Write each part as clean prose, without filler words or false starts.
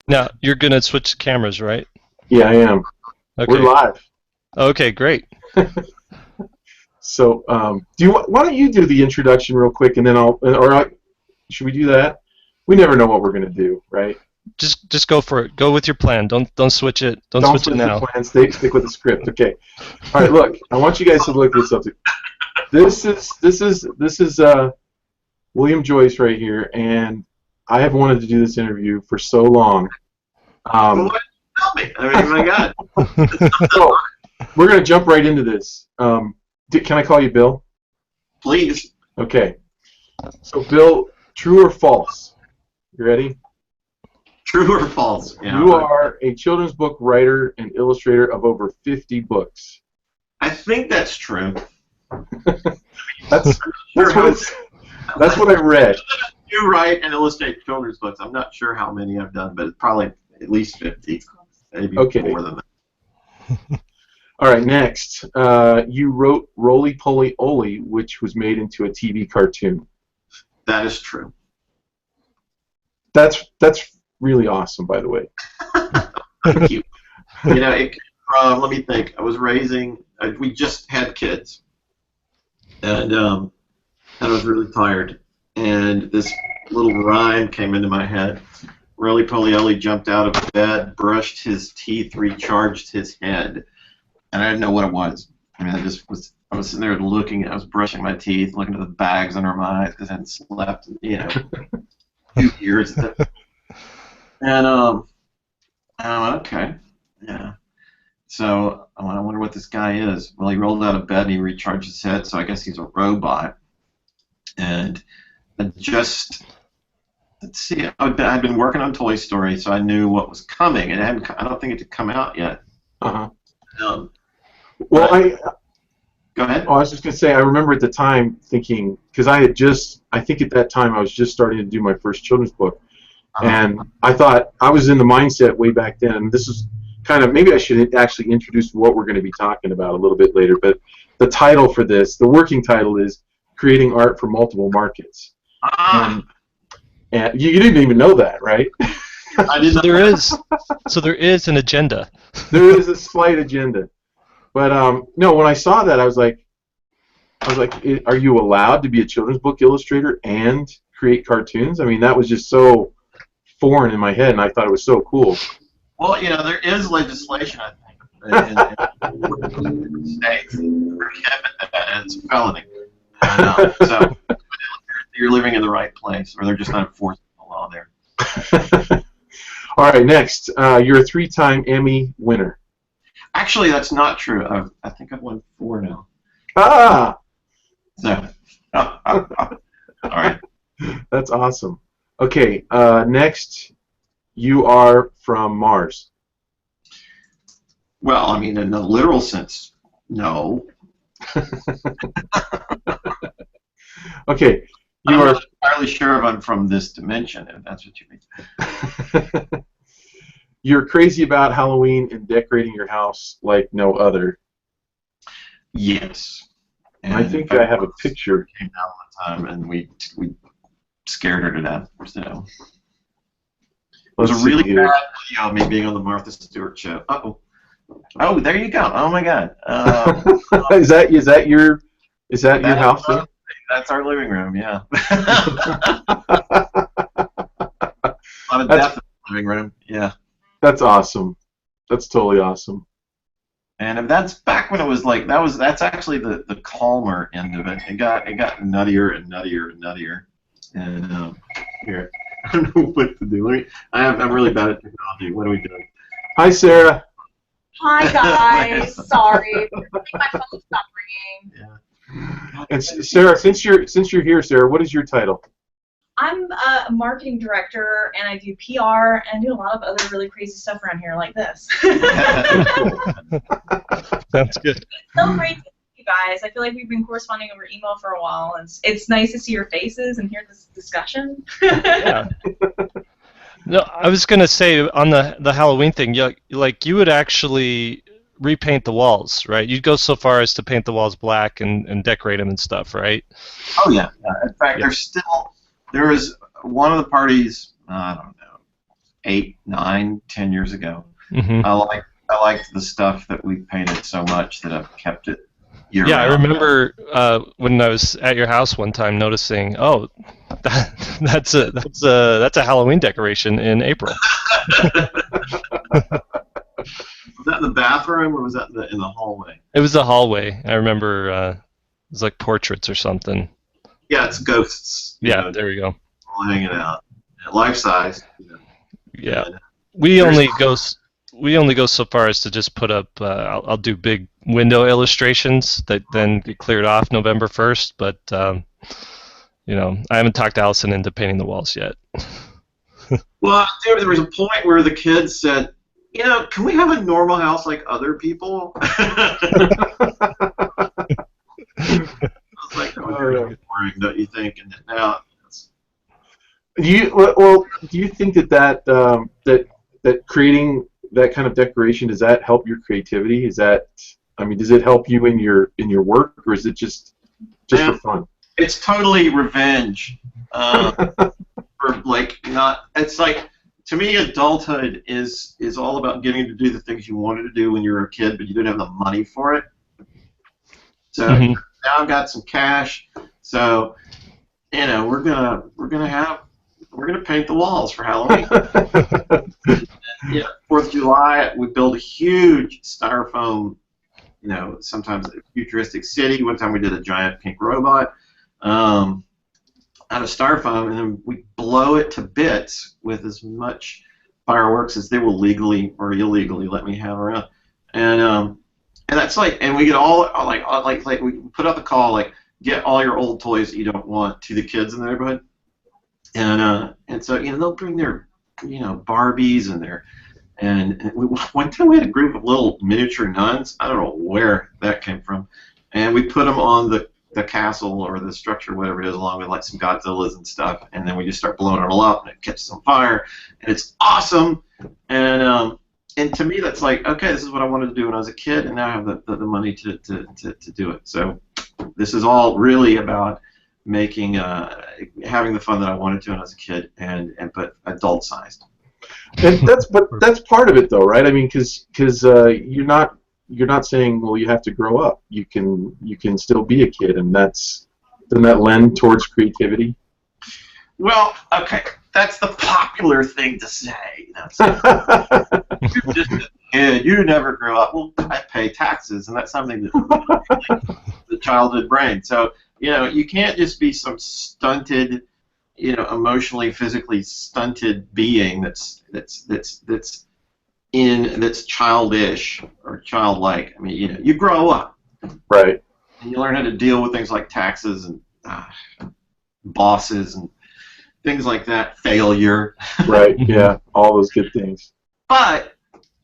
Now, you're going to switch cameras, right? Yeah, I am. Okay. We're live. Okay, great. So, why don't you do the introduction real quick, and then should we do that? We never know what we're going to do, right? Just go for it. Go with your plan. Don't switch it. Don't switch it now. The plan. Stick with the script. Okay. All right. Look, I want you guys to look at this up. This is William Joyce right here, and I have wanted to do this interview for so long. Well, tell me. I mean, my God. So we're going to jump right into this. Can I call you Bill? Please. Okay. So, Bill, true or false? You ready? True or false? Yeah, you are a children's book writer and illustrator of over 50 books. I think that's true. That's what I read. You write and illustrate children's books. I'm not sure how many I've done, but it's probably at least 50. Maybe more than that. All right, next. You wrote Roly Poly Oly, which was made into a TV cartoon. That is true. That's really awesome, by the way. Thank you. You know, let me think. I was raising. We just had kids, and I was really tired. And this little rhyme came into my head. Roly Poly Oly jumped out of bed, brushed his teeth, recharged his head, and I didn't know what it was. I mean, I was sitting there looking. I was brushing my teeth, looking at the bags under my eyes because I hadn't slept, 2 years. And I went, okay, yeah. So I wonder what this guy is. Well, he rolled out of bed and he recharged his head, so I guess he's a robot. And let's see, I'd been working on Toy Story, so I knew what was coming. And I don't think it had come out yet. Uh-huh. Go ahead. Oh, I was just going to say, I remember at the time thinking, because I think at that time I was just starting to do my first children's book. And I thought, I was in the mindset way back then, and this is kind of, maybe I should actually introduce what we're going to be talking about a little bit later, but the title for this, the working title is Creating Art for Multiple Markets. And you didn't even know that, right? I didn't. There is an agenda. There is a slight agenda. But no, when I saw that, I was like, are you allowed to be a children's book illustrator and create cartoons? I mean, that was just so foreign in my head, and I thought it was so cool. Well, there is legislation, I think, in states that it's a felony. So you're living in the right place, or they're just not enforcing the law there. All right, next. You're a 3-time Emmy winner. Actually, that's not true. I think I've won 4 now. Ah! So, all right. That's awesome. Okay, next, you are from Mars. Well, I mean, in the literal sense, no. Okay, I'm not entirely sure if I'm from this dimension, if that's what you mean. You're crazy about Halloween and decorating your house like no other. Yes. And I think I have a picture. Came out one time, and we scared her to death. So. It was a really bad video of me being on the Martha Stewart show. Uh-oh. Oh, there you go. Oh my God. Is that your house there? That's our living room. Yeah. A lot of death in the living room. Yeah. That's awesome. That's totally awesome. And that's back when it was like that's actually the calmer end of it. It got nuttier and nuttier and nuttier. And here, I don't know what to do. I'm really bad at technology. What are we doing? Hi, Sarah. Hi, guys. Sorry, my phone stopped ringing. Yeah. And Sarah, since you're here, Sarah, what is your title? I'm a marketing director, and I do PR, and I do a lot of other really crazy stuff around here, like this. Sounds good. It's so great to see you guys. I feel like we've been corresponding over email for a while, and it's nice to see your faces and hear this discussion. Yeah. No, I was gonna say on the Halloween thing, you would actually repaint the walls, right? You'd go so far as to paint the walls black and decorate them and stuff, right? Oh yeah. In fact, there is one of the parties. I don't know, 8, 9, 10 years ago. Hmm. I liked the stuff that we painted so much that I've kept it year Yeah, I round. remember when I was at your house one time noticing, oh, that's a Halloween decoration in April. Was that in the bathroom or was that in the hallway? It was the hallway. I remember it was like portraits or something. Yeah, it's ghosts, Yeah, there we go. all hanging out, life size. Yeah, And we there's only go s- we only go so far as to just put up. I'll do big window illustrations that then get cleared off November 1st. But I haven't talked Allison into painting the walls yet. well, there was a point where the kids said, can we have a normal house like other people? I was like, oh, very boring, don't you think? And now, Do you think that creating that kind of decoration, does that help your creativity? Does it help you in your work, or is it just for fun? it's totally revenge. For not. It's like, to me, adulthood is all about getting to do the things you wanted to do when you were a kid, but you didn't have the money for it. So Mhm. now I've got some cash. So we're gonna paint the walls for Halloween. 4th of July, we build a huge styrofoam. Sometimes a futuristic city. One time we did a giant pink robot out of styrofoam, and then we blow it to bits with as much fireworks as they will legally or illegally let me have around. And that's and we get all we put out the call, get all your old toys that you don't want to the kids in the neighborhood, and so they'll bring their Barbies and one time we had a group of little miniature nuns. I don't know where that came from, and we put them on the castle or the structure, whatever it is, along with some Godzillas and stuff, and then we just start blowing it all up, and it catches on fire, and it's awesome. And to me, that's okay, this is what I wanted to do when I was a kid, and now I have the money to do it. So this is all really about making having the fun that I wanted to when I was a kid, but adult sized. And that's part of it, though, right? I mean, because you're not saying, well, you have to grow up. You can still be a kid, and doesn't that lend towards creativity? Well, okay, that's the popular thing to say. You're just a kid. You never grow up. Well, I pay taxes, and that's something that the childhood brain. So you can't just be some stunted, emotionally, physically stunted being that's childish or childlike. I mean, you grow up, Right. and you learn how to deal with things like taxes and bosses and things like that, failure. Right. Yeah. All those good things. But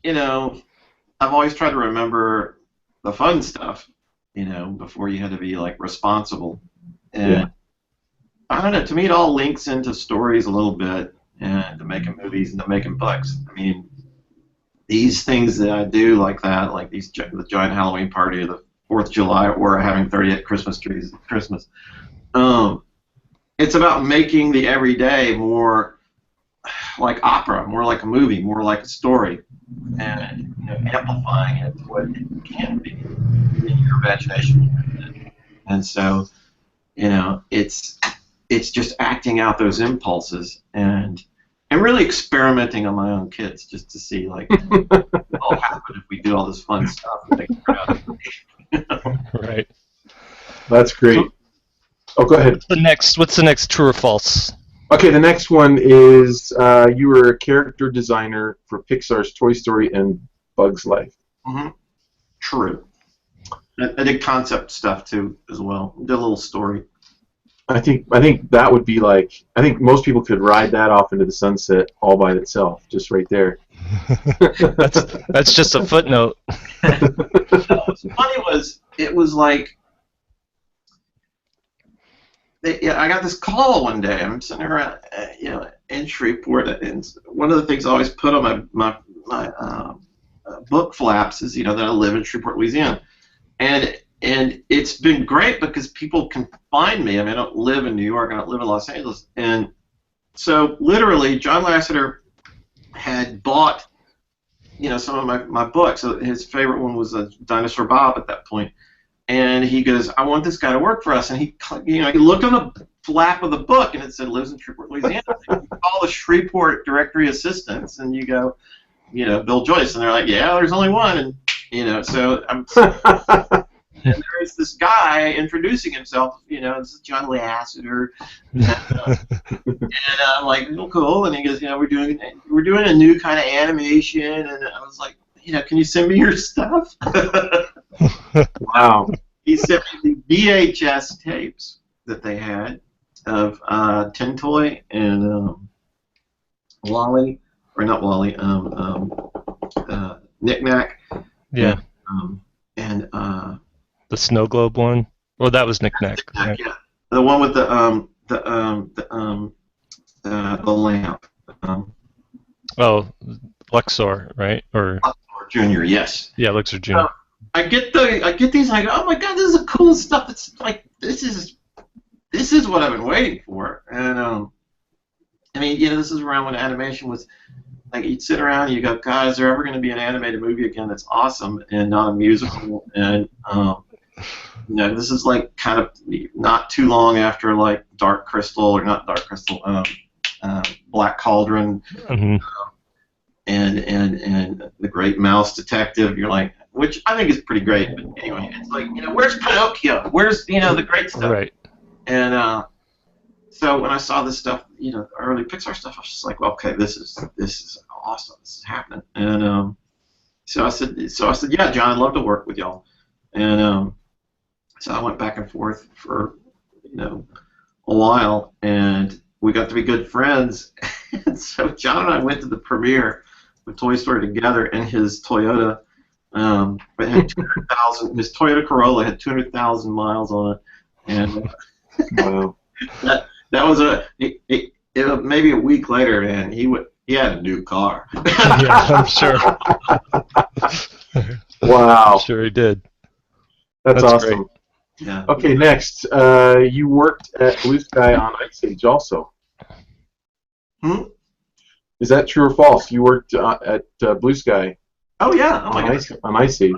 I've always tried to remember the fun stuff, before you had to be responsible. And Yeah. I don't know. To me, it all links into stories a little bit, and to making movies and to making books. I mean, these things that I do like that, like the giant Halloween party, or the 4th of July, or having 38 Christmas trees at Christmas. It's about making the everyday more like opera, more like a movie, more like a story, and amplifying it to what it can be in your imagination. And so, it's just acting out those impulses and really experimenting on my own kids, just to see what will happen if we do all this fun stuff and they turn out. Right. That's great. Oh, go ahead. What's the next true or false? Okay, the next one is you were a character designer for Pixar's Toy Story and Bug's Life. Mm-hmm. True. I did concept stuff too as well. Did a little story. I think that would be I think most people could ride that off into the sunset all by itself, just right there. That's just a footnote. What's funny was it was I got this call one day. I'm sitting around, in Shreveport, and one of the things I always put on my book flaps is that I live in Shreveport, Louisiana, and it's been great because people can find me. I mean, I don't live in New York, I don't live in Los Angeles, and so literally John Lasseter had bought, some of my books. So his favorite one was Dinosaur Bob at that point. And he goes, I want this guy to work for us. And he looked on the flap of the book, and it said lives in Shreveport, Louisiana. You call the Shreveport Directory Assistants, and you go, Bill Joyce, and they're like, yeah, there's only one, and so I'm. And there's this guy introducing himself, this is John Lasseter, and I'm like, oh, cool, and he goes, we're doing a new kind of animation, and I was like, can you send me your stuff? Wow. He sent me the VHS tapes that they had of Tin Toy and Wally, or not Wally, Knick Knack. Yeah. And the snow globe one. Well, that was Knick Knack. Right? Yeah. The one with the lamp. Oh, Luxor, right? Or Junior, yes. Yeah, Luxor Junior. I get these, and I go, oh my god, this is the coolest stuff. It's like this is what I've been waiting for. And I mean, this is around when animation was like, you'd sit around and you go, God, is there ever going to be an animated movie again that's awesome and not a musical? And this is like kind of not too long after like Dark Crystal, or not Dark Crystal, Black Cauldron, Mm-hmm. and The Great Mouse Detective. You're like, which I think is pretty great, but anyway, it's like, where's Pinocchio? Where's the great stuff? Right. And so when I saw this stuff, early Pixar stuff, I was just like, well, okay, this is awesome. This is happening. And so I said, yeah, John, I'd love to work with y'all. And so I went back and forth for a while, and we got to be good friends. And so John and I went to the premiere of Toy Story together, and his Toyota. It had 200,000. His Toyota Corolla had 200,000 miles on it, and Wow. that was maybe a week later, man. He had a new car. Yeah, I'm sure. Wow. I'm sure he did. That's awesome. Great. Yeah. Okay, next. You worked at Blue Sky on Ice Age also. Is that true or false? You worked at Blue Sky Oh yeah. Oh my on God. on Ice Age.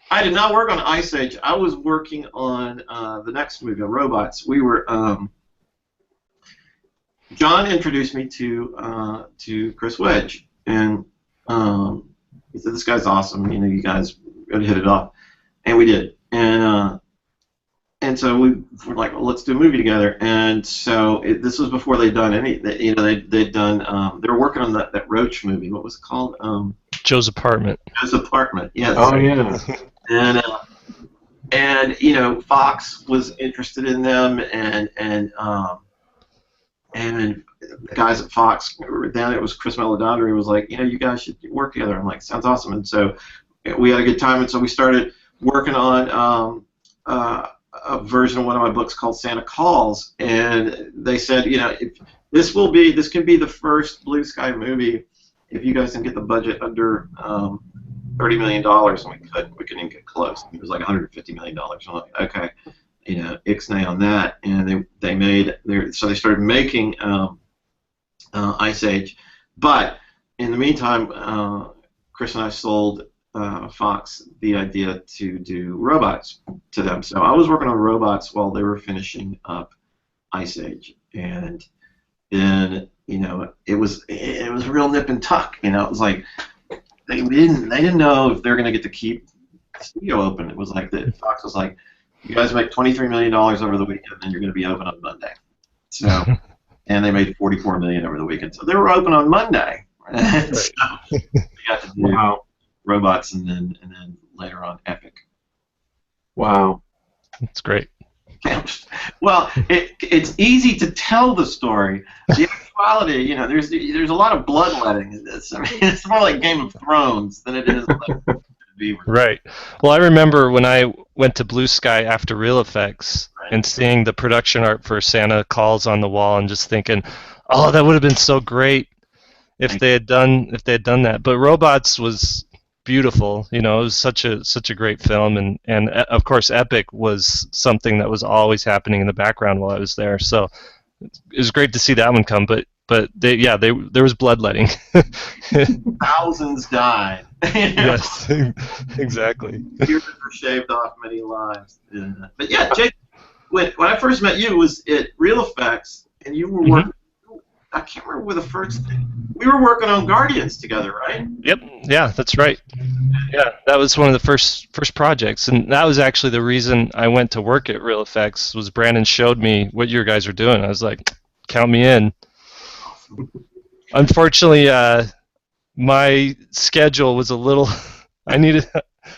I did not work on Ice Age. I was working on the next movie, Robots. We were. John introduced me to Chris Wedge, and he said, "This guy's awesome. You guys gotta hit it off," and we did. And so we were like, well, let's do a movie together. And so this was before they'd done they'd done. They were working on that Roach movie. What was it called? Joe's Apartment. Joe's Apartment. Yes. Oh yeah. And Fox was interested in them, and the guys at Fox, then it was Chris Melodondri, was like, you guys should work together. I'm like, sounds awesome. And so we had a good time, and so we started working on a version of one of my books called Santa Calls, and they said, if this can be the first Blue Sky movie if you guys can get the budget under $30 million, and we couldn't even get close. It was like $150 million. I'm like, okay, ixnay on that, and they started making Ice Age, but in the meantime, Chris and I sold Fox the idea to do Robots to them. So I was working on Robots while they were finishing up Ice Age, and then it was a real nip and tuck. It was like they didn't know if they were going to get to keep the studio open. It was like Fox was like, you guys make $23 million over the weekend, and you're going to be open on Monday. So, and they made $44 million over the weekend, so they were open on Monday. And so we got to do Robots, and then later on Epic. Wow. That's great. Well, it's easy to tell the story. The actuality, there's a lot of bloodletting in this. I mean, it's more like Game of Thrones than it is like Beaver. Right. Well, I remember when I went to Blue Sky after Real Effects and seeing the production art for Santa Calls on the wall and just thinking, oh, that would have been so great if they had done that. But Robots was beautiful. It was such a great film, and of course Epic was something that was always happening in the background while I was there. So it was great to see that one come. But but there was bloodletting. Thousands died. You know? Yes, exactly. Years were shaved off many lives. But yeah, Jake, when I first met you was at Real Effects, and you were working. I can't remember what the first thing. We were working on Guardians together, right? Yep. Yeah, that's right. Yeah, that was one of the first projects, and that was actually the reason I went to work at Real Effects. Was Brandon showed me what you guys were doing. I was like, count me in. Unfortunately, my schedule was a little. I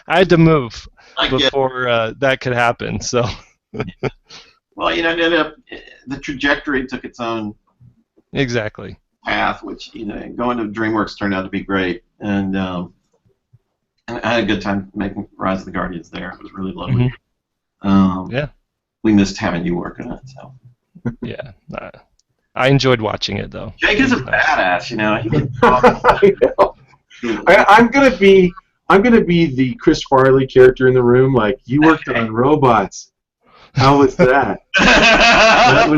had to move before that could happen. So. Well, it ended up the trajectory took its own Exactly path, which going to DreamWorks turned out to be great, and I had a good time making Rise of the Guardians there. It was really lovely. Yeah. We missed having you work on it. So. Yeah. I enjoyed watching it though. Jake is a badass, He can I know. I'm gonna be the Chris Farley character in the room. Like, you worked on robots. How was that? That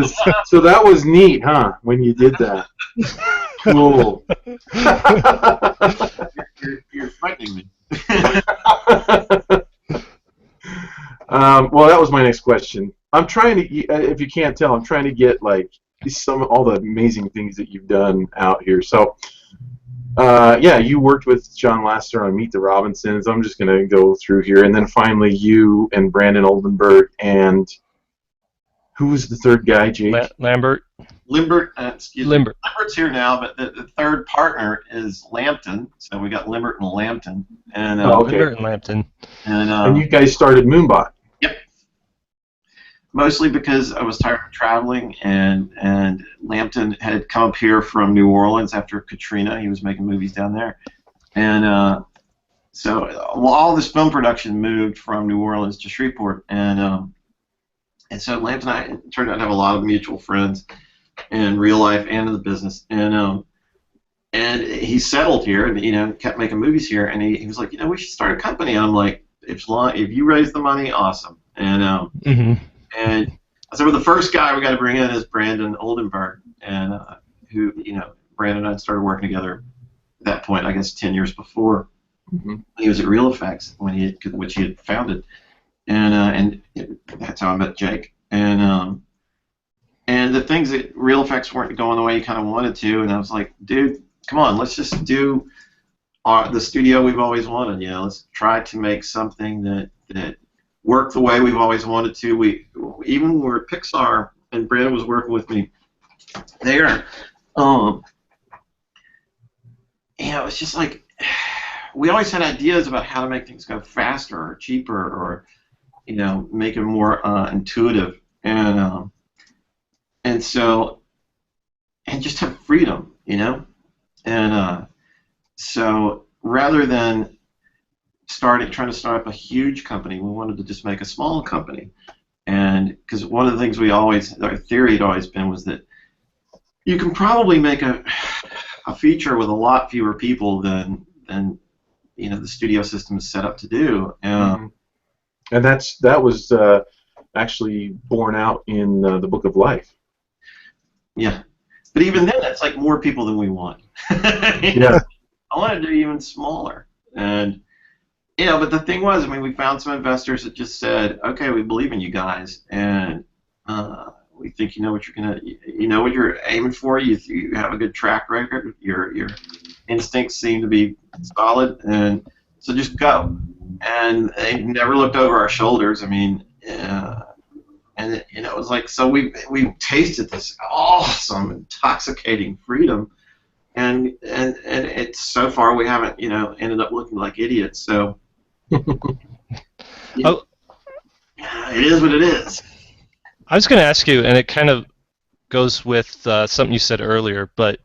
was neat, huh? When you did that. Cool. You're frightening me. Well, that was my next question. I'm trying to, if you can't tell, I'm trying to get like all the amazing things that you've done out here. So, yeah, you worked with John Lasseter on Meet the Robinsons. I'm just going to go through here. And then finally you and Brandon Oldenburg and who was the third guy, Jake? Lambert. Limbert, Limbert. Limbert's here now, but the third partner is Lambton. So we got Limbert and Lambton. And, okay. Limbert and Lambton. And you guys started Moonbot. Yep. Mostly because I was tired of traveling, and Lambton had come up here from New Orleans after Katrina. He was making movies down there. And so all this film production moved from New Orleans to Shreveport. And so Lambton and I turned out to have a lot of mutual friends in real life and in the business. And he settled here and, kept making movies here. And he was like, we should start a company. And I'm like, if you raise the money, awesome. And and I said, well, the first guy we got to bring in is Brandon Oldenburg, and who, Brandon and I started working together at that point, I guess 10 years before. He was at Real Effects which he had founded. And that's how I met Jake. And the things that Real Effects weren't going the way he kind of wanted to, and I was like, dude, come on, let's just do the studio we've always wanted. Let's try to make something that worked the way we've always wanted to. Even when we were at Pixar, and Brandon was working with me there, it's just like we always had ideas about how to make things go faster or cheaper or make it more intuitive, and just have freedom, and so rather than trying to start up a huge company, we wanted to just make a small company, and because one of the things our theory had always been was that you can probably make a feature with a lot fewer people than the studio system is set up to do. And that was actually borne out in the Book of Life. Yeah, but even then, that's like more people than we want. Yeah. I wanted to do even smaller, and but the thing was, we found some investors that just said, okay, we believe in you guys, and we think you know what you're aiming for. You have a good track record. Your instincts seem to be solid, and so just go. And they never looked over our shoulders. And it was like, so we tasted this awesome, intoxicating freedom, and it's so far we haven't ended up looking like idiots. So it is what it is. I was going to ask you, and it kind of goes with something you said earlier, but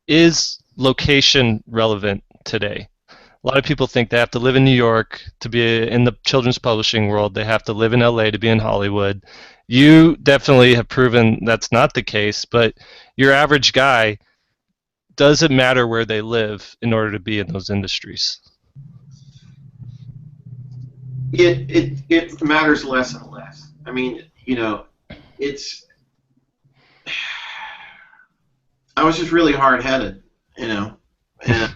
is location relevant today? A lot of people think they have to live in New York to be in the children's publishing world. They have to live in LA to be in Hollywood. You definitely have proven that's not the case, but your average guy, does it matter where they live in order to be in those industries? It matters less and less. I was just really hard-headed, you know. And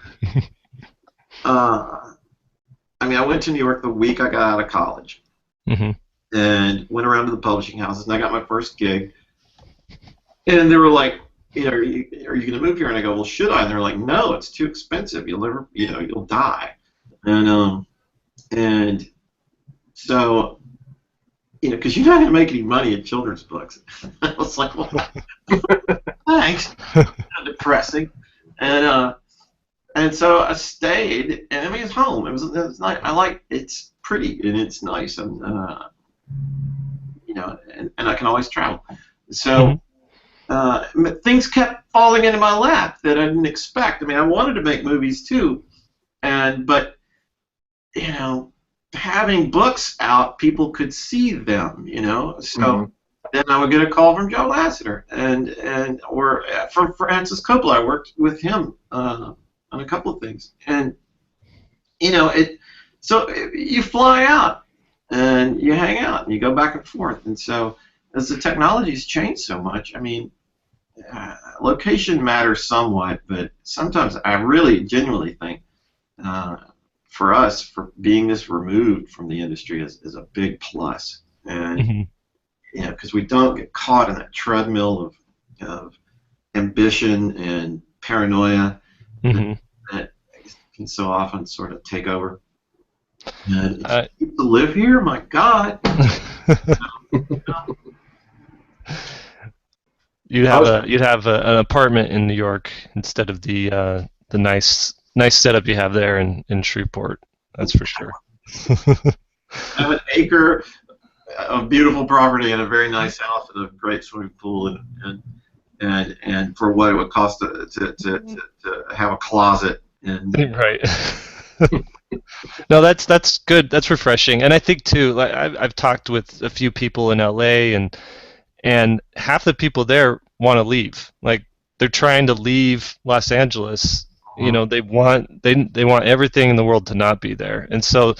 I mean, I went to New York the week I got out of college, Hmm. and went around to the publishing houses, and I got my first gig. And they were like, you know, are you going to move here? And I go, well, should I? And they're like, no, it's too expensive. You'll never, you know, you'll die. And so, you know, because you're not going to make any money in children's books. I was like, well, thanks. Kind of depressing. And so I stayed, and I mean, it's home. It was nice. I like it's pretty and it's nice, and you know, and I can always travel. Hmm. So things kept falling into my lap that I didn't expect. I mean, I wanted to make movies too, but you know, having books out, people could see them. You know, so. Then I would get a call from Joe Lasseter, or from Francis Coppola. I worked with him on a couple of things, and you know it. So you fly out and you hang out and you go back and forth, and so as the technology's changed so much, I mean, location matters somewhat, but sometimes I really genuinely think for us, for being this removed from the industry is a big plus, and Hmm. you know, because we don't get caught in that treadmill of ambition and paranoia Hmm. that can so often sort of take over. And if Uh, you get to live here, my God. I was you'd have an apartment in New York instead of the nice setup you have there in Shreveport. That's for sure. I have an acre of beautiful property and a very nice house and a great swimming pool and for what it would cost to have a closet and Right. No, that's good. That's refreshing. And I think too, like I've talked with a few people in LA, and half the people there want to leave. Like they're trying to leave Los Angeles. You know, they want everything in the world to not be there. And so,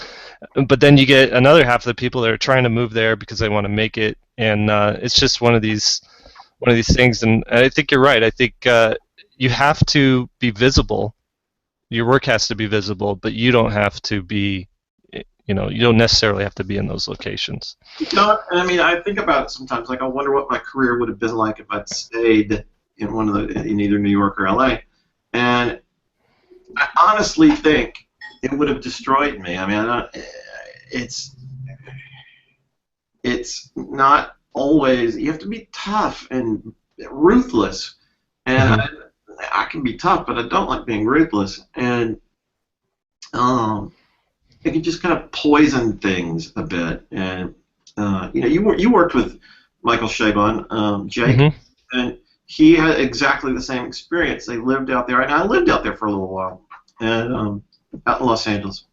but then you get another half of the people that are trying to move there because they want to make it, and it's just one of these things. And I think you're right. I think you have to be visible. Your work has to be visible, but you don't have to be. You don't necessarily have to be in those locations. no, I mean, I think about it sometimes. Like, I wonder what my career would have been like if I'd stayed in either New York or LA. And I honestly think it would have destroyed me. I mean, it's it's not always. You have to be tough and ruthless, and Hmm. I can be tough, but I don't like being ruthless. And um, it can just kind of poison things a bit. And you know, you worked with Michael Chabon, Jake, Hmm. and he had exactly the same experience. They lived out there, and I lived out there for a little while, and out in Los Angeles,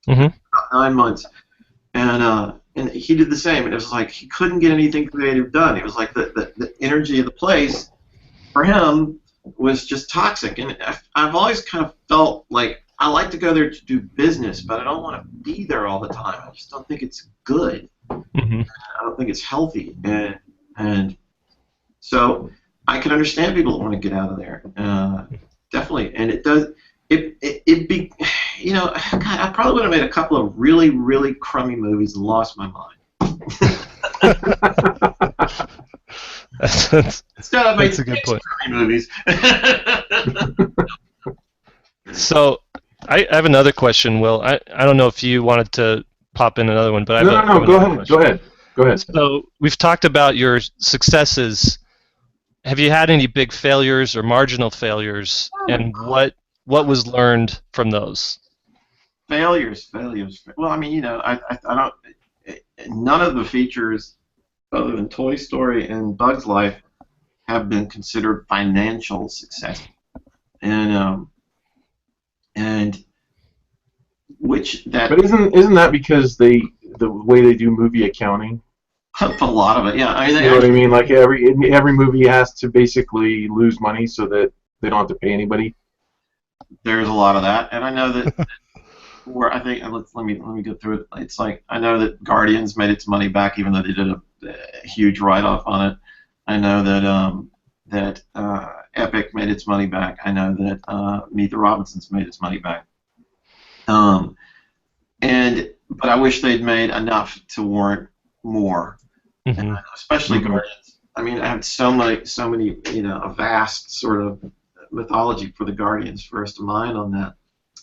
Hmm. about 9 months, and he did the same. And it was like he couldn't get anything creative done. It was like the energy of the place for him was just toxic. And I've always kind of felt like I like to go there to do business, but I don't want to be there all the time. I just don't think it's good. Hmm. I don't think it's healthy. And so I can understand people that want to get out of there. Definitely. And it does. It be, you know, God, I probably would have made a couple of really, really crummy movies and lost my mind. that's, Instead, I made that's a good six point. crummy movies. So I have another question, Will. I don't know if you wanted to pop in another one, but no, no, I have no. Go another ahead. Go question. ahead. Go ahead. So we've talked about your successes. Have you had any big failures or marginal failures, and what was learned from those? Failures. Well, I mean, you know, I don't. None of the features other than Toy Story and Bug's Life have been considered financial success, and and which that But isn't that because the way they do movie accounting? a lot of it, yeah. I mean, You know what I mean? Like every movie has to basically lose money so that they don't have to pay anybody. there's a lot of that, and I know that. Where I think let me go through it. It's like I know that Guardians made its money back, even though they did a huge write-off on it. I know that Epic made its money back. I know that Meet the Robinsons made its money back. But I wish they'd made enough to warrant more, Mm-hmm. especially Mhm. Guardians. I mean, I have so many, a vast sort of mythology for the Guardians for us to mine on that,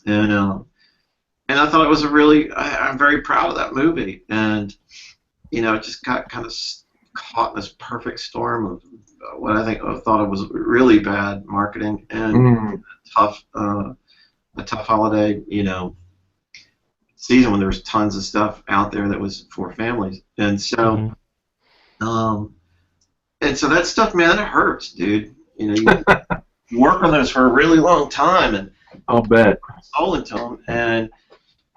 and I thought it was I'm very proud of that movie, and it just got kind of caught in this perfect storm of what I thought it was really bad marketing and Mm. tough, a tough holiday, season when there was tons of stuff out there that was for families, and so, that stuff, man, it hurts, dude. You work on those for a really long time, and I'll bet. soul into them, and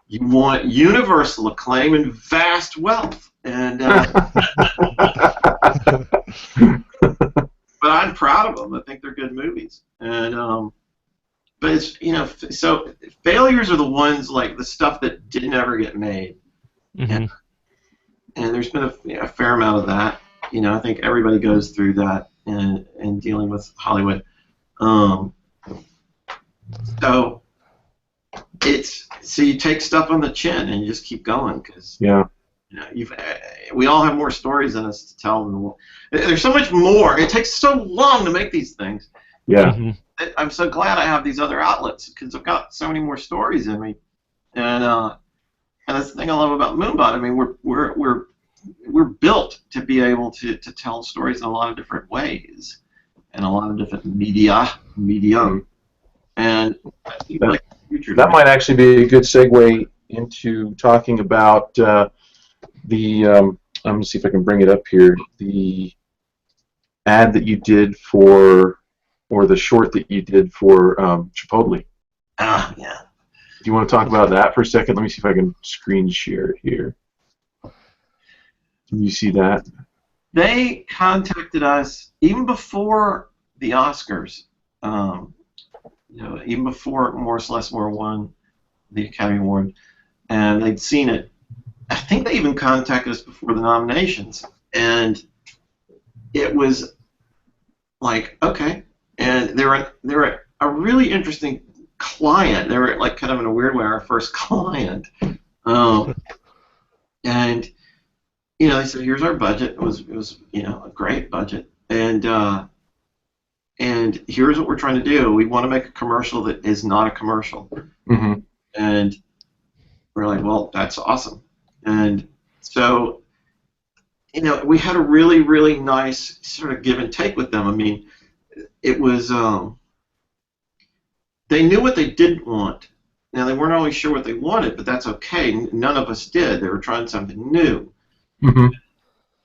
you want universal acclaim and vast wealth, and but I'm proud of them. I think they're good movies, and but it's so failures are the ones like the stuff that didn't ever get made, Mm-hmm. and there's been a fair amount of that. I think everybody goes through that in dealing with Hollywood. So you take stuff on the chin and you just keep going because Yeah. we all have more stories in us to tell than the world. There's so much more. It takes so long to make these things. Yeah. Mm-hmm. I'm so glad I have these other outlets because I've got so many more stories in me, and that's the thing I love about Moonbot. I mean, we're built to be able to tell stories in a lot of different ways, and a lot of different medium, and I think like the future. That might actually be a good segue into talking about I'm going to see if I can bring it up here. The ad that you did for, or the short that you did for Chipotle. Yeah. Do you want to talk about that for a second? Let me see if I can screen share it here. Can you see that? They contacted us even before the Oscars. Even before Morris Lesmore won the Academy Award, and they'd seen it. I think they even contacted us before the nominations, and it was like, okay. And they were a really interesting client. They were like kind of in a weird way our first client, and they said, here's our budget. It was a great budget, and here's what we're trying to do. We want to make a commercial that is not a commercial. Mm-hmm. And we're like, well, that's awesome. And so, we had a really, really nice sort of give and take with them. I mean, it was, they knew what they didn't want. Now, they weren't always sure what they wanted, but that's okay. None of us did. They were trying something new. Mm-hmm.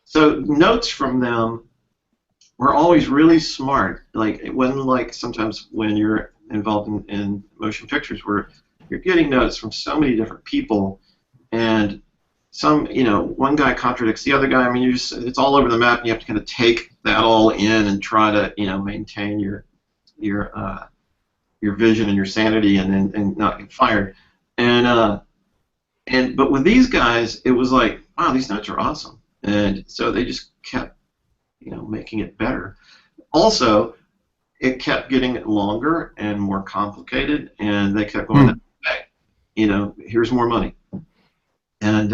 So notes from them were always really smart. Like, it wasn't like sometimes when you're involved in motion pictures where you're getting notes from so many different people, and one guy contradicts the other guy. I mean, it's all over the map, and you have to kind of take that all in and try to, maintain your vision and your sanity, and not get fired. But with these guys, it was like, wow, these notes are awesome, and so they just kept, making it better. Also, it kept getting longer and more complicated, and they kept going, hey, here's more money, and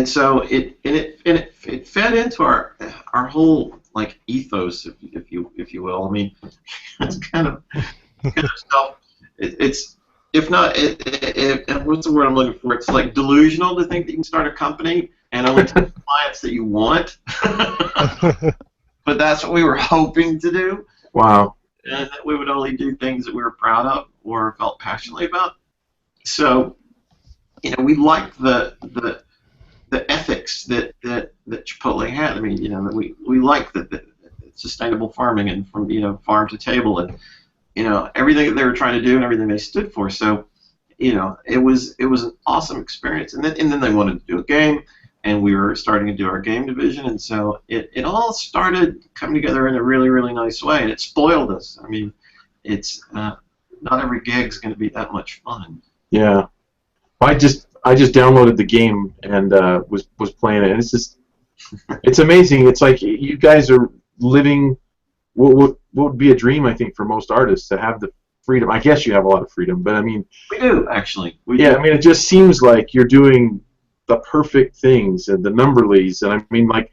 so it fed into our whole like ethos, if you will. I mean, it's kind of stuff. It's if not, what's the word I'm looking for? It's like delusional to think that you can start a company and only take the clients that you want. But that's what we were hoping to do. Wow. And that we would only do things that we were proud of or felt passionately about. So, we liked the ethics that Chipotle had. I mean, we liked the sustainable farming and from farm to table and everything that they were trying to do and everything they stood for. So, it was an awesome experience. And then they wanted to do a game, and we were starting to do our game division, and so it all started coming together in a really, really nice way, and it spoiled us. I mean, it's not every gig's going to be that much fun. Yeah. I just downloaded the game and was playing it, and it's amazing. It's like you guys are living what would be a dream, I think, for most artists to have the freedom. I guess you have a lot of freedom, but I mean, We do, actually. We yeah, do. I mean, it just seems like you're doing the perfect things and the numberlies, and I mean, like,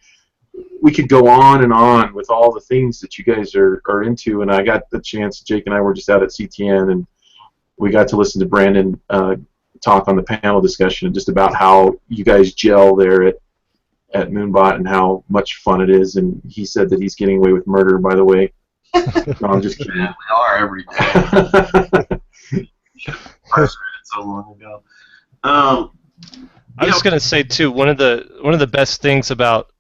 we could go on with all the things that you guys are into. And I got the chance. Jake and I were just out at CTN, and we got to listen to Brandon talk on the panel discussion just about how you guys gel there at Moonbot and how much fun it is. And he said that he's getting away with murder, by the way. No, I'm just kidding. Yeah, we are every day. First read it so long ago. I was going to say too, one of the best things about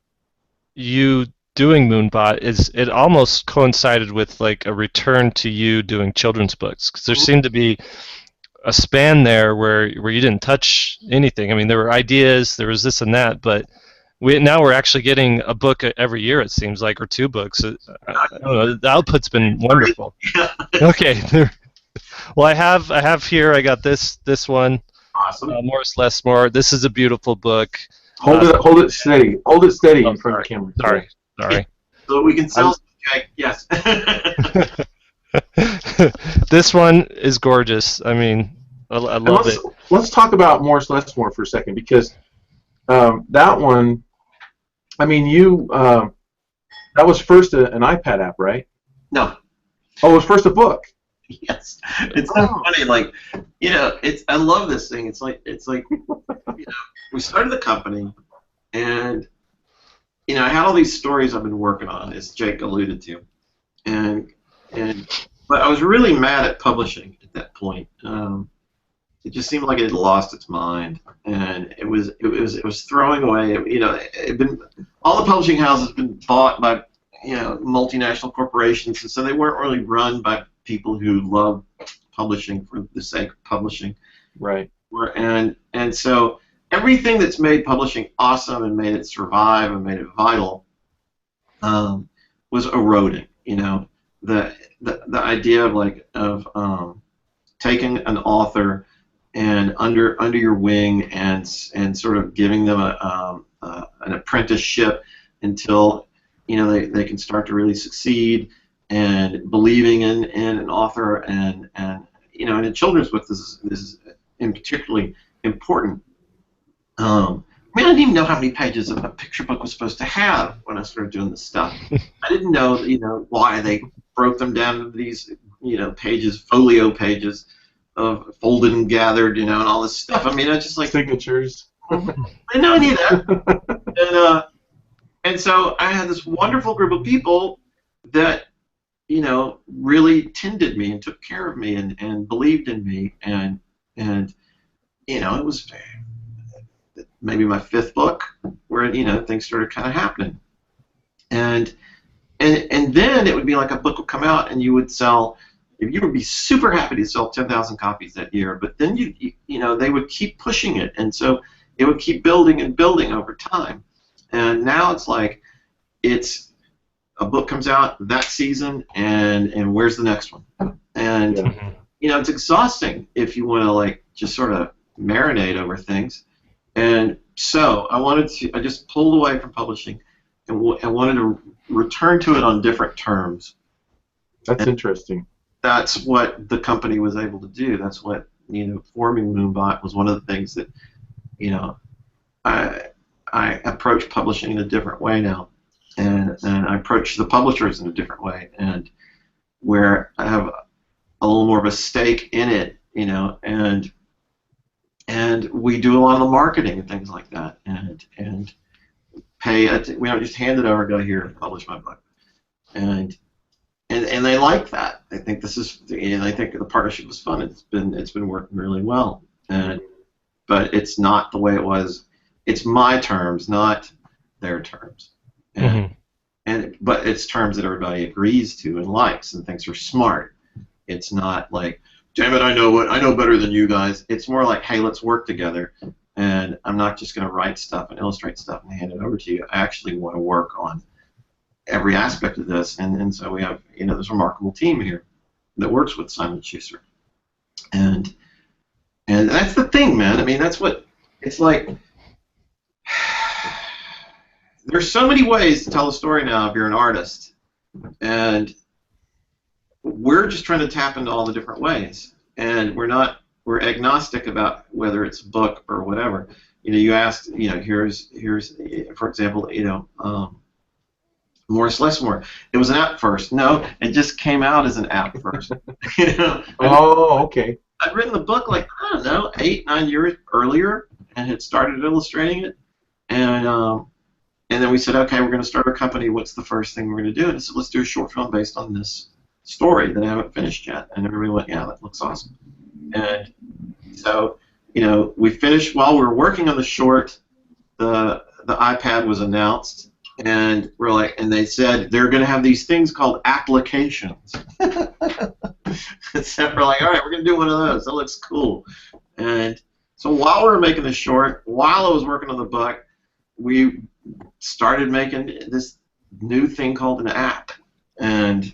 you doing Moonbot is it almost coincided with like a return to you doing children's books, because there seemed to be a span there where you didn't touch anything. I mean, there were ideas, there was this and that, but now we're actually getting a book every year, it seems like, or two books. I don't know, the output's been wonderful. Okay. Well, I have here, I got this one, Awesome. Morris Lessmore. This is a beautiful book. Hold it steady. Hold it steady in front of the camera. Sorry. So we can sell Jake. Yes. This one is gorgeous. I mean, I love it. Let's talk about Morris Lessmore for a second, because that one, I mean, that was first an iPad app, right? No. Oh, it was first a book. Yes. It's so funny. Like, I love this thing. It's like, we started the company, and I had all these stories I've been working on, as Jake alluded to, but I was really mad at publishing at that point. It just seemed like it had lost its mind, and it was throwing away. All the publishing houses had been bought by multinational corporations, and so they weren't really run by people who love publishing for the sake of publishing. Right. And so everything that's made publishing awesome and made it survive and made it vital was eroding. The idea of taking an author and under your wing and sort of giving them an apprenticeship until they can start to really succeed, and believing in an author, and in children's books this is in particularly important. I didn't even know how many pages a picture book was supposed to have when I started doing this stuff. I didn't know, why they broke them down into these, pages, folio pages of folded and gathered, and all this stuff. I mean, I just like signatures. I didn't know any of that. And so I had this wonderful group of people that, really tended me and took care of me and believed in me, and it was maybe my fifth book where things started kind of happening, and then it would be like a book would come out and you would be super happy to sell 10,000 copies that year, but then they would keep pushing it, and so it would keep building and building over time, and now it's like a book comes out that season, and where's the next one? And it's exhausting if you want to just sort of marinate over things. And so I just pulled away from publishing, and I wanted to return to it on different terms. That's interesting. That's what the company was able to do. That's what forming Moonbot was one of the things that I approach publishing in a different way now. And I approach the publishers in a different way, and where I have a little more of a stake in it, and we do a lot of the marketing and things like that, and we don't just hand it over, go here, publish my book, and they like that. They think this is, they think the partnership was fun. It's been working really well, but it's not the way it was. It's my terms, not their terms. But it's terms that everybody agrees to and likes and thinks are smart. It's not like, damn it, I know better than you guys. It's more like, hey, let's work together, and I'm not just going to write stuff and illustrate stuff and hand it over to you. I actually want to work on every aspect of this, and so we have this remarkable team here that works with Simon Schuster, and that's the thing, man. I mean, that's what it's like. There's so many ways to tell a story now if you're an artist, and we're just trying to tap into all the different ways, and we're agnostic about whether it's a book or whatever. You asked, here's for example, Morris Lessmore. It was an app first. No, it just came out as an app first. Oh, okay. I'd written the book like, I don't know, 8, 9 years earlier, and had started illustrating it, and then we said, okay, we're going to start our company. What's the first thing we're going to do? And I said, let's do a short film based on this story that I haven't finished yet. And everybody went, yeah, that looks awesome. And so, we finished while we were working on the short. The iPad was announced, and we're like, and they said they're going to have these things called applications. So we're like, all right, we're going to do one of those. That looks cool. And so while we were making the short, while I was working on the book, we started making this new thing called an app. And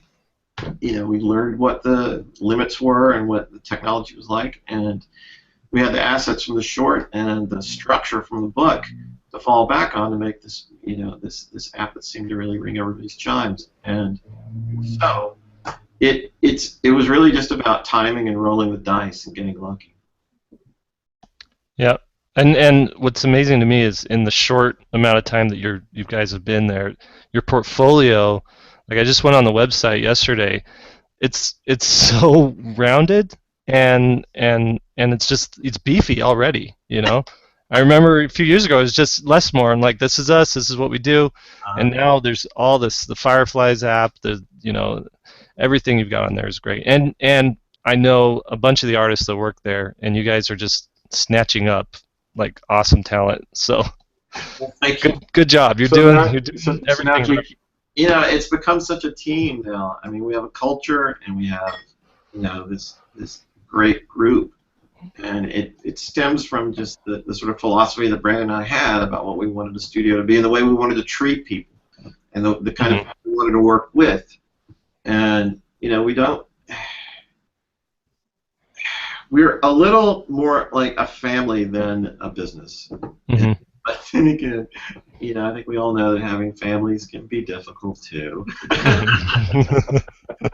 we learned what the limits were and what the technology was like, and we had the assets from the short and the structure from the book to fall back on to make this, this app that seemed to really ring everybody's chimes. And so it was really just about timing and rolling the dice and getting lucky. Yeah. And what's amazing to me is in the short amount of time that you guys have been there, your portfolio, like I just went on the website yesterday, it's so rounded and it's beefy already, I remember a few years ago it was just Lessmore and like this is us, this is what we do, and now there's all this, the Fireflies app, everything you've got on there is great. And I know a bunch of the artists that work there, and you guys are just snatching up like awesome talent. So thank you. Good job. You're doing everything. Right. It's become such a team now. I mean, we have a culture, and we have this great group, and it stems from just the sort of philosophy that Brandon and I had about what we wanted the studio to be and the way we wanted to treat people, and the kind of people we wanted to work with. And we're a little more like a family than a business. Mm-hmm. But then again, I think we all know that having families can be difficult too.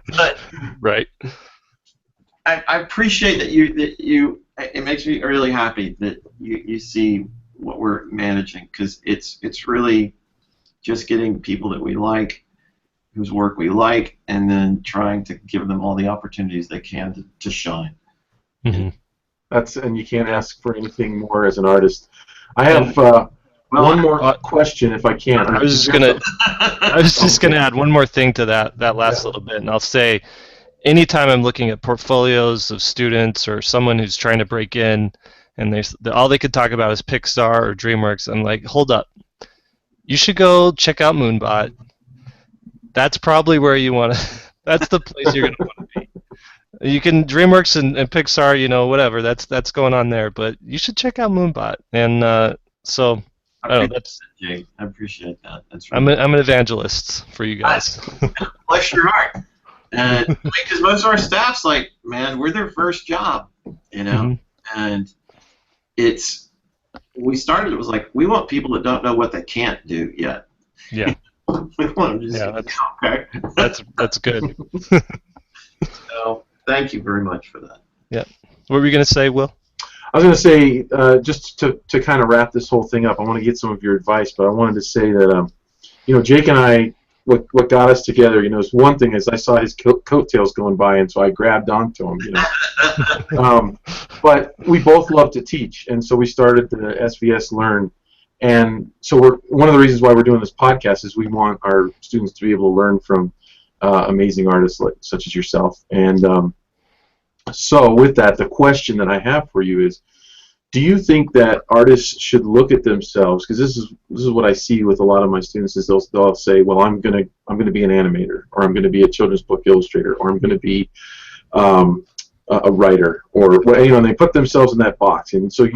But right. I appreciate that you. It makes me really happy that you see what we're managing, because it's really just getting people that we like, whose work we like, and then trying to give them all the opportunities they can to shine. Mm-hmm. And you can't ask for anything more as an artist. I have one more question, if I can. I was just gonna add one more thing to that last little bit, and I'll say, anytime I'm looking at portfolios of students or someone who's trying to break in, and all they could talk about is Pixar or DreamWorks, I'm like, hold up, you should go check out Moonbot. That's probably where you want to. That's the place you're gonna want to be. You can DreamWorks and Pixar, whatever. That's going on there, but you should check out Moonbot. And so I don't know. Jake, I appreciate that. That's really I'm an evangelist for you guys. Bless your heart. And because most of our staff's like, man, we're their first job, Mm-hmm. And we started. It was like, we want people that don't know what they can't do yet. Yeah. We want them to just okay. That's good. So thank you very much for that. Yeah. What were you going to say, Will? I was going to say, just to kind of wrap this whole thing up, I want to get some of your advice, but I wanted to say that, Jake and I, what got us together, is one thing is I saw his coattails going by, and so I grabbed onto him, but we both love to teach, and so we started the SVS Learn. And so one of the reasons why we're doing this podcast is we want our students to be able to learn from amazing artists such as yourself. And so with that, the question that I have for you is, do you think that artists should look at themselves? Because this is what I see with a lot of my students is they'll say, well, I'm gonna be an animator, or I'm gonna be a children's book illustrator, or I'm gonna be a writer, or and they put themselves in that box. And so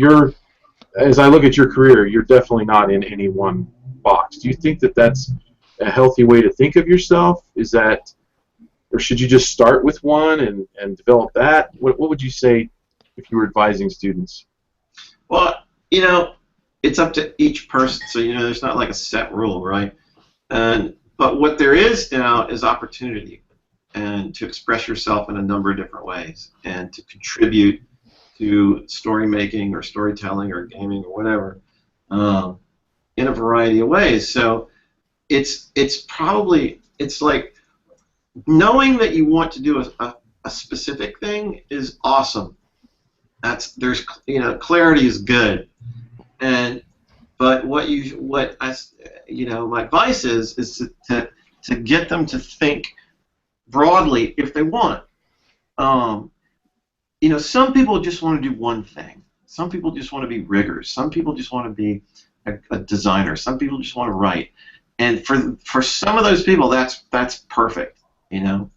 as I look at your career, you're definitely not in any one box. Do you think that that's a healthy way to think of yourself? Or should you just start with one and develop that? What would you say if you were advising students? Well, it's up to each person. So there's not like a set rule, right? But what there is now is opportunity, and to express yourself in a number of different ways and to contribute to story making or storytelling or gaming or whatever in a variety of ways. So it's like knowing that you want to do a specific thing is awesome. There's clarity is good, but my advice is to get them to think broadly if they want. Some people just want to do one thing. Some people just want to be riggers. Some people just want to be a designer. Some people just want to write. And for some of those people, that's perfect. Don't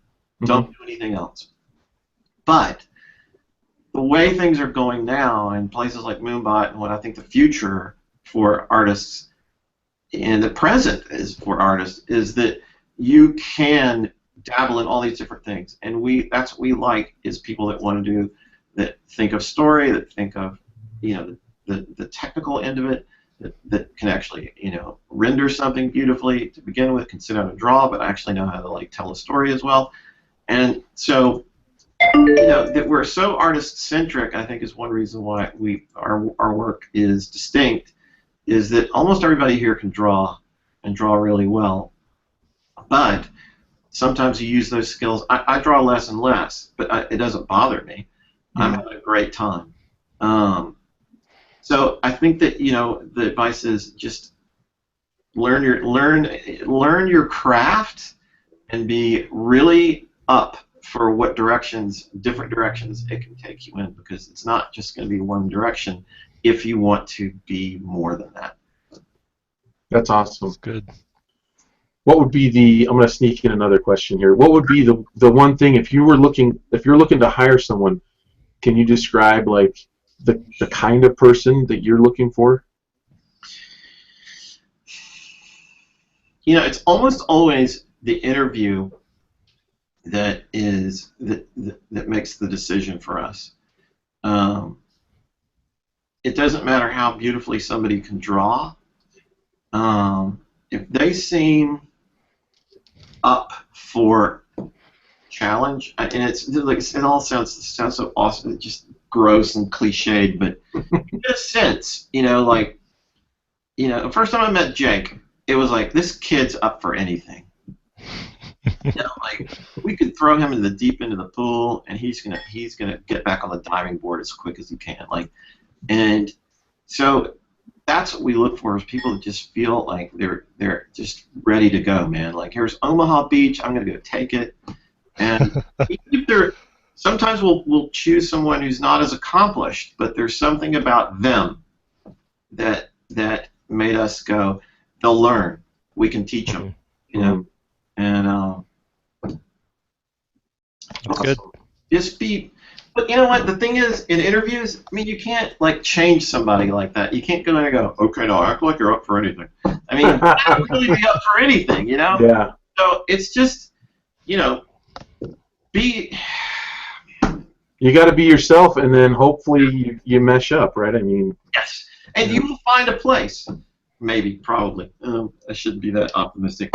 do anything else. But the way things are going now in places like Moonbot and what I think the future for artists and the present is for artists is that you can dabble in all these different things, and that's what we like is people that want to do that, think of story, that think of the technical end of it, that can actually render something beautifully to begin with, can sit down and draw, but actually know how to tell a story as well. And so that we're so artist centric, I think, is one reason why our work is distinct, is that almost everybody here can draw and draw really well, but sometimes you use those skills. I draw less and less, but it doesn't bother me. I'm having a great time. So I think that the advice is just learn your craft and be really up for what different directions it can take you in, because it's not just going to be one direction if you want to be more than that. That's awesome. That's good. What would be I'm going to sneak in another question here. What would be the one thing if you're looking to hire someone? Can you describe the kind of person that you're looking for? It's almost always the interview that makes the decision for us. It doesn't matter how beautifully somebody can draw. If they seem up for challenge, and it all sounds so awesome, it's just gross and cliched, but in a sense, the first time I met Jake, it was like, this kid's up for anything. We could throw him in the deep end of the pool, and he's gonna get back on the diving board as quick as he can. And so that's what we look for, is people that just feel like they're just ready to go, man. Here's Omaha Beach, I'm gonna go take it. And even if sometimes we'll choose someone who's not as accomplished, but there's something about them that made us go, they'll learn. We can teach them, And That's good. Just be. But you know what? The thing is, in interviews, you can't change somebody like that. You can't go in and go, okay, now act like you're up for anything. You can't really be up for anything, Yeah. So it's just, be. You got to be yourself, and then hopefully you mesh up, right? Yes, and you will find a place. Maybe, probably. I shouldn't be that optimistic.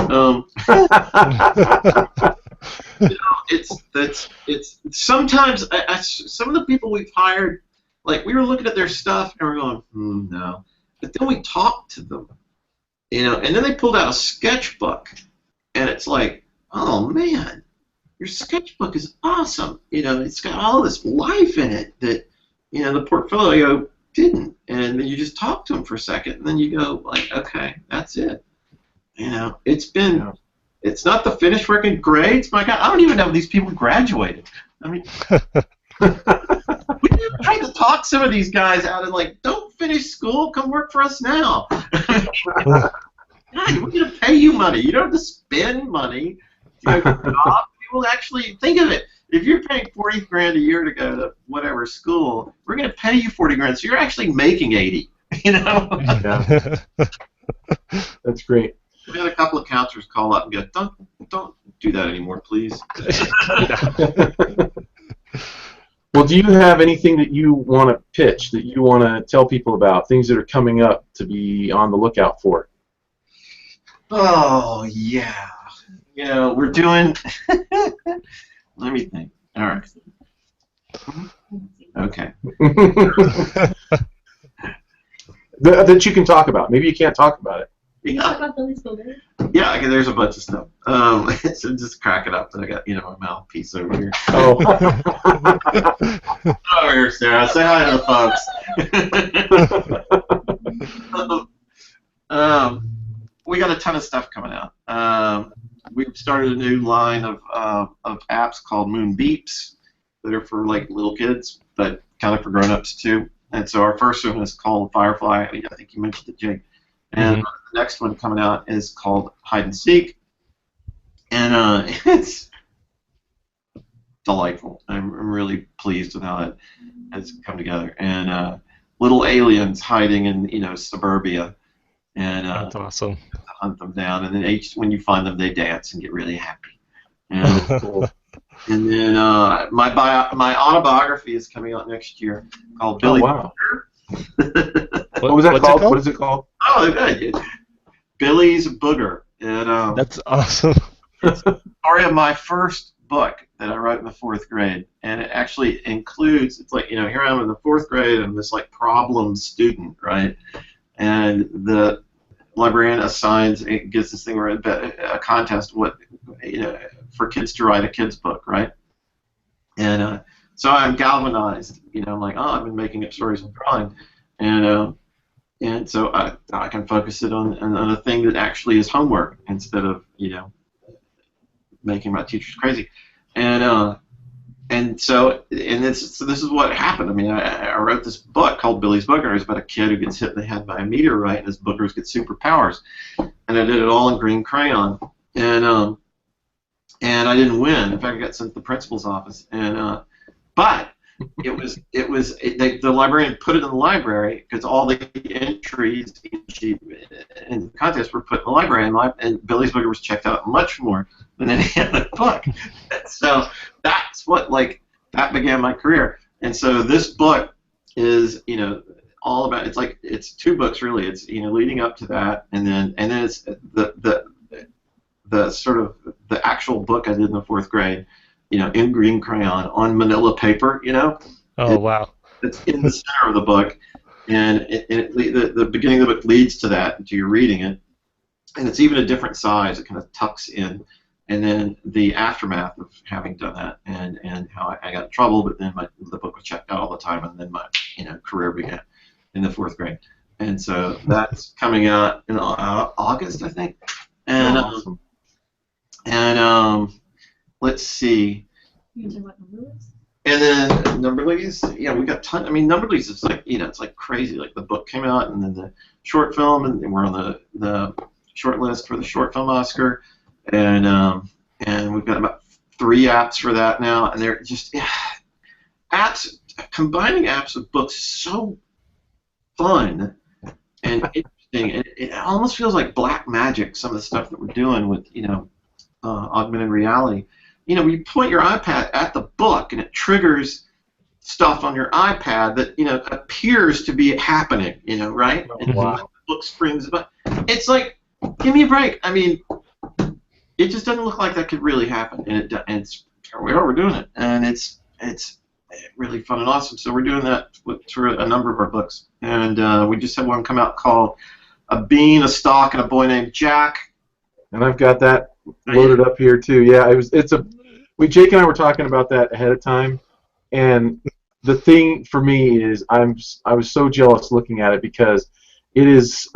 It's sometimes some of the people we've hired, we were looking at their stuff and we're going, no. But then we talked to them, and then they pulled out a sketchbook, and it's like, oh man, your sketchbook is awesome. It's got all this life in it that the portfolio didn't. And then you just talk to them for a second, and then you go okay, that's it. It's not the finished work in grades. My God, I don't even know if these people graduated. We tried to talk some of these guys out and don't finish school, come work for us now. God, we're going to pay you money. You don't have to spend money to go to a job. People actually think of it. If you're paying $40,000 a year to go to whatever school, we're going to pay you $40,000, so you're actually making 80. Yeah. That's great. We had a couple of counselors call up and go, don't do that anymore, please. Well, do you have anything that you want to pitch, that you want to tell people about, things that are coming up to be on the lookout for? Oh, yeah. you know, we're doing. Let me think. All right. Okay. That you can talk about. Maybe you can't talk about it. Can you talk about Billy's Booger? Yeah, okay, there's a bunch of stuff. So just crack it up. And I got, you know, my mouthpiece over here. Oh. Over here, Sarah. Say hi to the folks. We got a ton of stuff coming out. We've started a new line of apps called Moon Beeps that are for like little kids, but kind of for grown-ups too. And so our first one is called Firefly. I think you mentioned it, Jake. And the next one coming out is called Hide and Seek, and it's delightful. I'm really pleased with how it has come together. And little aliens hiding in, you know, suburbia, and That's awesome. hunt them down. And then when you find them, they dance and get really happy. And, Cool. and then my autobiography is coming out next year called Billy. Oh, wow. Booger. What was that What's it called? called? What is it called? Oh, they're good. Billy's Booger. And That's awesome. story of my first book that I wrote in the 4th grade, and it actually includes, it's like, you know, here I am in the 4th grade, and I'm this like problem student, right? And the librarian assigns, it gets this thing where a contest, what, you know, for kids to write a kid's book, right? And so I'm galvanized, you know, I'm like, oh, I've been making up stories and drawing, and so I can focus it on a thing that actually is homework instead of, you know, making my teachers crazy. And so this is what happened. I mean, I wrote this book called Billy's Booger. It's about a kid who gets hit in the head by a meteorite, and his boogers get superpowers. And I did it all in green crayon, and I didn't win. In fact, I got sent to the principal's office. But the librarian put it in the library because all the entries in the contest were put in the library, and Billy's Booger was checked out much more than any other book. So that's what, like, that began my career. And so this book is, you know, all about, it's 2 books really. It's, you know, leading up to that, and then it's the sort of the actual book I did in the 4th grade, you know, in green crayon on manila paper, you know. Oh, wow. It's in the center of the book, and the beginning of the book leads to that, until you're reading it, and it's even a different size. It kind of tucks in, and then the aftermath of having done that, and how I got in trouble, but then the book was checked out all the time, and then my, you know, career began in the 4th grade, and so that's coming out in August, I think, and Awesome. Let's see. You can talk about Numberless? And then Numberless, yeah, we got ton. I mean, Numberless is like, you know, it's like crazy. Like the book came out, and then the short film, and we're on the short list for the short film Oscar, and we've got about 3 apps for that now, and they're just apps. Combining apps with books is so fun and interesting. It almost feels like black magic. Some of the stuff that we're doing with, you know, augmented reality. You know, you point your iPad at the book, and it triggers stuff on your iPad that, you know, appears to be happening, you know, right? And Wow. the book springs about. It's like, give me a break. I mean, it just doesn't look like that could really happen, and it's we're doing it, and it's really fun and awesome. So we're doing that for a number of our books, and we just had one come out called A Bean, a Stalk, and a Boy Named Jack. And I've got that loaded up here too. Yeah, Jake and I were talking about that ahead of time, and the thing for me is I was so jealous looking at it because it is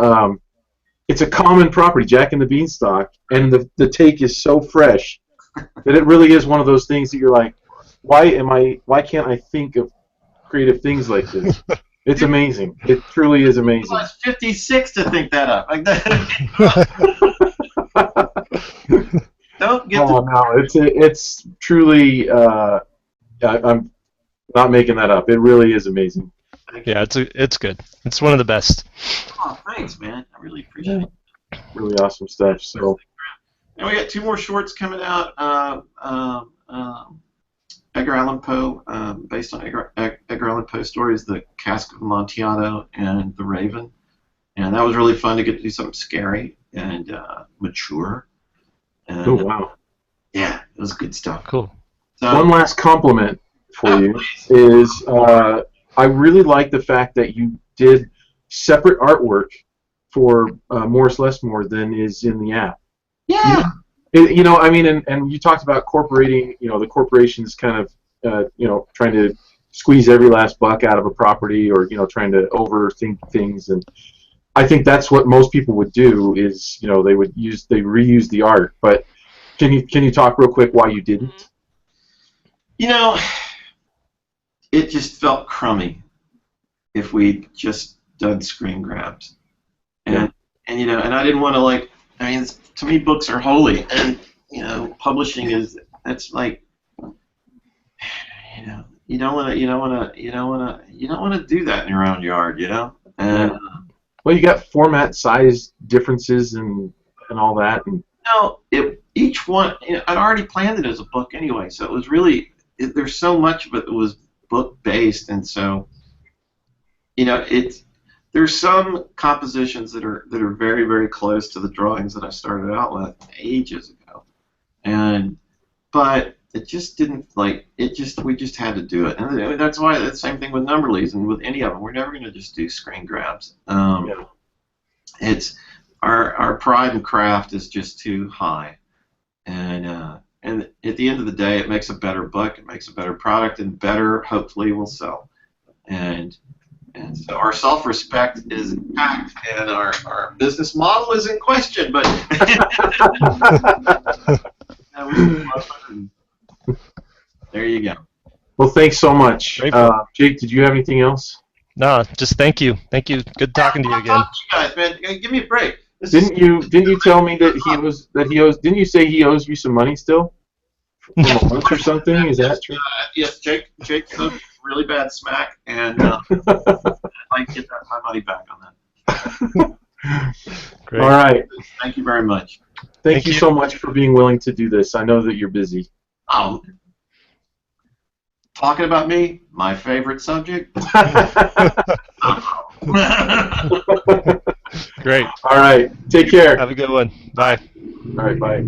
it's a common property, Jack and the Beanstalk, and the take is so fresh that it really is one of those things that you're like, why can't I think of creative things like this? It's amazing. It truly is amazing. I was 56 to think that up. Like that. Don't get Oh no, it's truly. I'm not making that up. It really is amazing. Yeah, it's good. It's one of the best. Oh, thanks, man. I really appreciate it. Really awesome stuff. So. And we got 2 more shorts coming out. Edgar Allan Poe, based on Edgar Allan Poe stories, The Cask of Amontillado and The Raven. And that was really fun to get to do something scary and mature. Oh, And wow. yeah, it was good stuff. Cool. So, One last compliment for you please. is I really like the fact that you did separate artwork for Morris Lesmore than is in the app. Yeah. I mean, and you talked about incorporating, the corporations kind of, trying to squeeze every last buck out of a property, or, trying to overthink things. And I think that's what most people would do is, they reuse the art. But can you talk real quick why you didn't? You know, it just felt crummy if we just done screen grabs. And, and I didn't want to to me, books are holy. And, publishing that's like, you don't want to do that in your own yard, And Well, you got format size differences and all that, and each one, I'd already planned it as a book anyway, so it was really there's so much of it that was book based, and so there's some compositions that are very, very close to the drawings that I started out with ages ago, but it just didn't we just had to do it, and that's why the same thing with Numberleys and with any of them. We're never going to just do screen grabs. It's our pride and craft is just too high, and at the end of the day, it makes a better book, it makes a better product, and better hopefully will sell, and so our self-respect is intact, and our business model is in question, but there you go. Well, thanks so much. Jake, did you have anything else? No, just thank you. Thank you. Good talking to you again. Talk to you guys, man. Give me a break. Didn't you tell me that he owes? Didn't you say he owes you some money still? From a lunch or something? Is that true? Yes, Jake took really bad smack, and I'd like to get my money back on that. Great. All right. Thank you very much. Thank you so much for being willing to do this. I know that you're busy. Talking about me, my favorite subject. Great. All right. Take care. Have a good one. Bye. All right. Bye.